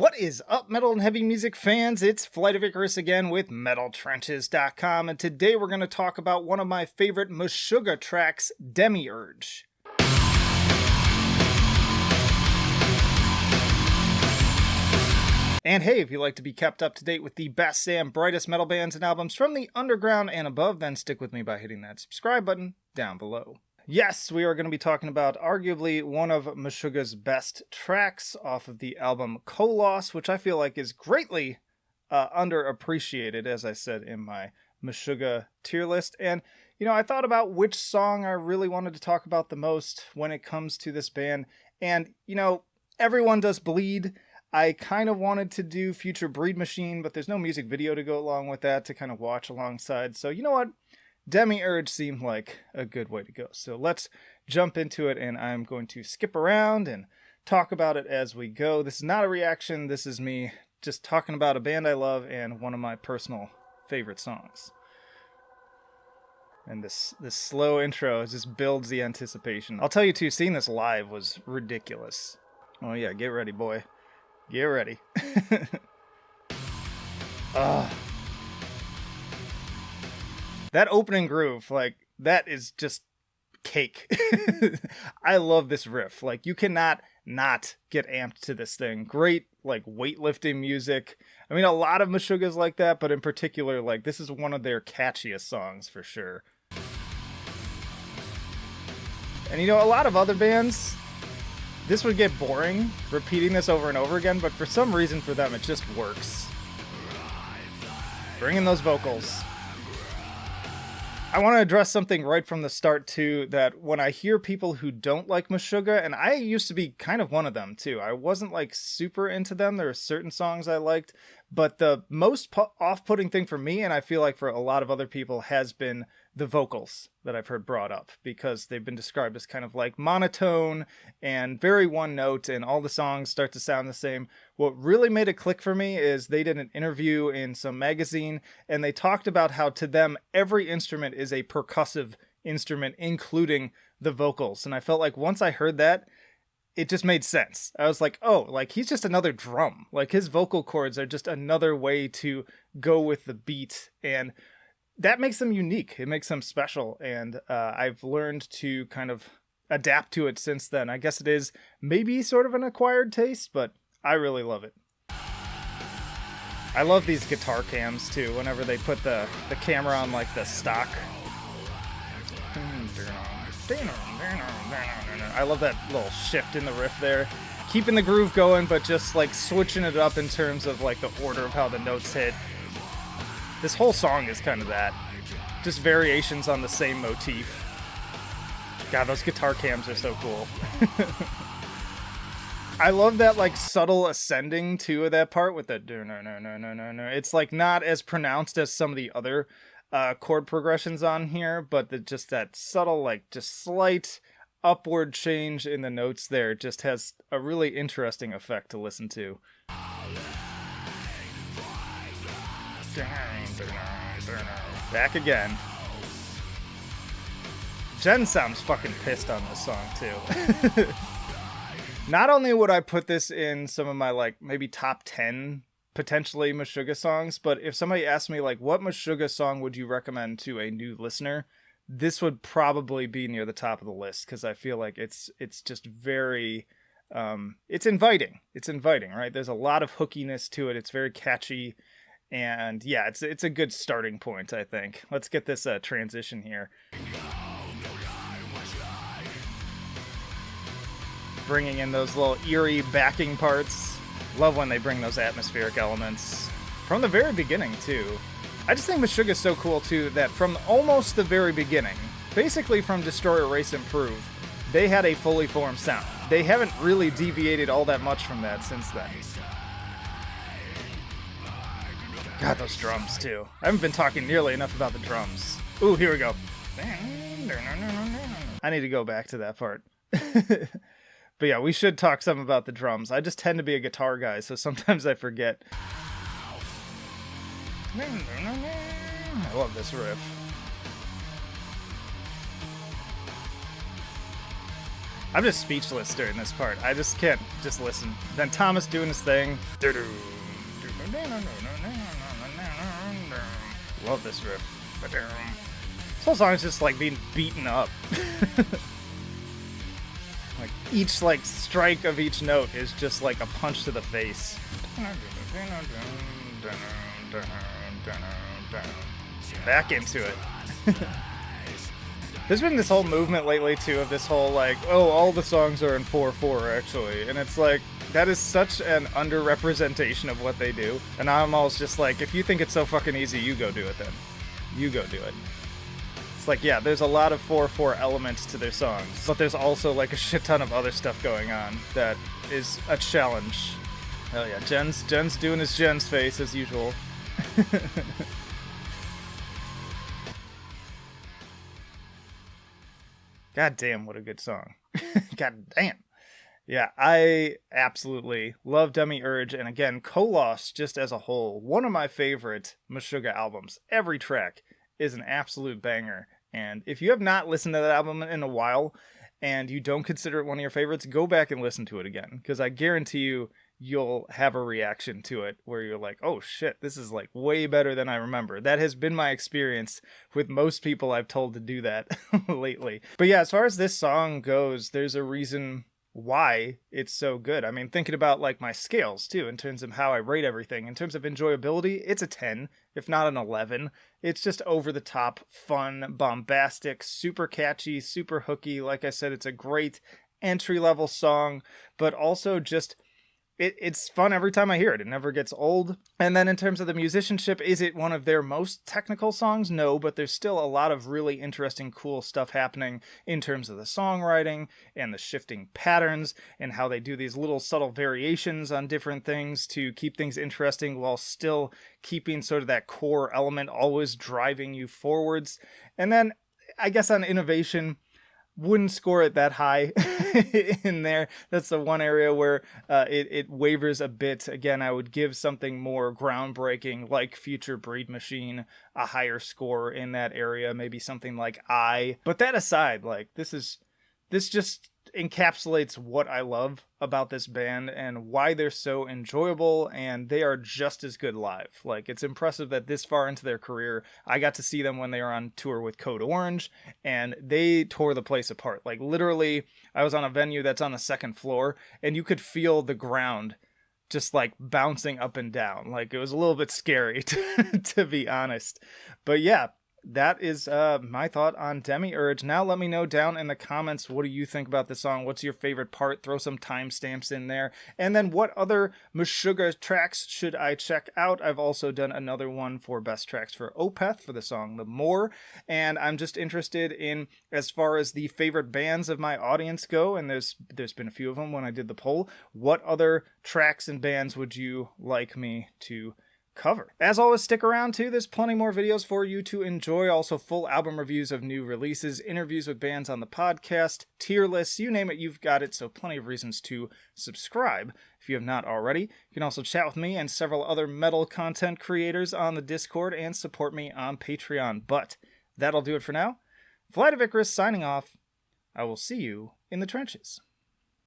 What is up, metal and heavy music fans? It's Flight of Icarus again with MetalTrenches.com, and today we're going to talk about one of my favorite Meshuggah tracks, Demiurge. And hey, if you'd like to be kept up to date with the best and brightest metal bands and albums from the underground and above, then stick with me by hitting that subscribe button down below. Yes, we are going to be talking about arguably one of Meshuggah's best tracks off of the album Koloss, which I feel like is greatly underappreciated, as I said in my Meshuggah tier list. And, you know, I thought about which song I really wanted to talk about the most when it comes to this band. And, you know, everyone does Bleed. I kind of wanted to do Future Breed Machine, but there's no music video to go along with that to kind of watch alongside. So, you know what? Demiurge seemed like a good way to go. So let's jump into it, and I'm going to skip around and talk about it as we go. This is not a reaction. This is me just talking about a band I love and one of my personal favorite songs. And this slow intro just builds the anticipation. I'll tell you too, seeing this live was ridiculous. Oh yeah, get ready, boy. Get ready. That opening groove, like, that is just cake. I love this riff. Like, you cannot not get amped to this thing. Great, like, weightlifting music. I mean, a lot of Meshuggah's like that, but in particular, like, this is one of their catchiest songs for sure. And, you know, a lot of other bands, this would get boring, repeating this over and over again, but for some reason for them, it just works. Bring in those vocals. I want to address something right from the start, too, that when I hear people who don't like Meshuggah, and I used to be kind of one of them, too. I wasn't, like, super into them. There are certain songs I liked, but the most off-putting thing for me, and I feel like for a lot of other people, has been the vocals that I've heard brought up, because they've been described as kind of, like, monotone and very one note, and all the songs start to sound the same. What really made it click for me is they did an interview in some magazine, and they talked about how to them every instrument is a percussive instrument, including the vocals. And I felt like once I heard that, it just made sense. I was like, oh, like, he's just another drum. Like, his vocal cords are just another way to go with the beat, and that makes them unique. It makes them special, and I've learned to kind of adapt to it since then. I guess it is maybe sort of an acquired taste, but I really love it. I love these guitar cams too, whenever they put the camera on, like, the stock. I love that little shift in the riff there. Keeping the groove going, but just, like, switching it up in terms of, like, the order of how the notes hit. This whole song is kind of that. Just variations on the same motif. God, those guitar cams are so cool. I love that, like, subtle ascending too of that part with the no. It's, like, not as pronounced as some of the other chord progressions on here, but just that subtle, like, just slight upward change in the notes there just has a really interesting effect to listen to. Back again. Jen sounds fucking pissed on this song too. Not only would I put this in some of my, like, maybe top 10 potentially Meshuggah songs, but if somebody asked me, like, what Meshuggah song would you recommend to a new listener, this would probably be near the top of the list, because I feel like it's just very it's inviting. It's inviting, right? There's a lot of hookiness to it. It's very catchy. And yeah, it's a good starting point, I think. Let's get this transition here. Bringing in those little eerie backing parts. Love when they bring those atmospheric elements. From the very beginning, too. I just think Meshuggah is so cool, too, that from almost the very beginning, basically from Destroy, Erase, Improve, they had a fully formed sound. They haven't really deviated all that much from that since then. God, those drums, too. I haven't been talking nearly enough about the drums. Ooh, here we go. I need to go back to that part. But yeah, we should talk some about the drums. I just tend to be a guitar guy, so sometimes I forget. I love this riff. I'm just speechless during this part. I just can't just listen. Then Thomas doing his thing. Love this riff. This whole song is just like being beaten up. Like each like strike of each note is just like a punch to the face. Back into it. There's been this whole movement lately too of this whole like, oh, all the songs are in 4/4 actually, and it's like that is such an underrepresentation of what they do. And I'm always just like, if you think it's so fucking easy, you go do it then. You go do it. It's like, yeah, there's a lot of 4/4 elements to their songs, but there's also like a shit ton of other stuff going on that is a challenge. Hell yeah, Jen's doing his Jen's face as usual. God damn, what a good song. God damn. Yeah, I absolutely love Demiurge, and again, Koloss, just as a whole, one of my favorite Meshuggah albums. Every track is an absolute banger, and if you have not listened to that album in a while, and you don't consider it one of your favorites, go back and listen to it again, because I guarantee you'll have a reaction to it where you're like, oh shit, this is like way better than I remember. That has been my experience with most people I've told to do that lately. But yeah, as far as this song goes, there's a reason why it's so good. I mean, thinking about like my scales too, in terms of how I rate everything, in terms of enjoyability, it's a 10, if not an 11. It's just over the top, fun, bombastic, super catchy, super hooky. Like I said, it's a great entry-level song, but also just it's fun every time I hear it. It never gets old. And then in terms of the musicianship, is it one of their most technical songs? No, but there's still a lot of really interesting, cool stuff happening in terms of the songwriting and the shifting patterns and how they do these little subtle variations on different things to keep things interesting while still keeping sort of that core element always driving you forwards. And then I guess on innovation, wouldn't score it that high in there. That's the one area where it wavers a bit. Again, I would give something more groundbreaking like Future Breed Machine a higher score in that area, maybe something like I. But that aside, like this just encapsulates what I love about this band and why they're so enjoyable, and they are just as good live. Like, it's impressive that this far into their career, I got to see them when they were on tour with Code Orange, and they tore the place apart. Like, literally, I was on a venue that's on the second floor, and you could feel the ground just like bouncing up and down. Like, it was a little bit scary to be honest. But yeah, that is my thought on Demiurge. Now let me know down in the comments, what do you think about this song? What's your favorite part? Throw some timestamps in there. And then what other Meshuggah tracks should I check out? I've also done another one for best tracks for Opeth for the song The More. And I'm just interested in, as far as the favorite bands of my audience go, and there's been a few of them when I did the poll, what other tracks and bands would you like me to cover? As always, stick around too. There's plenty more videos for you to enjoy. Also, full album reviews of new releases, interviews with bands on the podcast, tier lists, you name it, you've got it. So plenty of reasons to subscribe if you have not already. You can also chat with me and several other metal content creators on the Discord and support me on Patreon. But that'll do it for now. Vlad of Icarus signing off. I will see you in the trenches.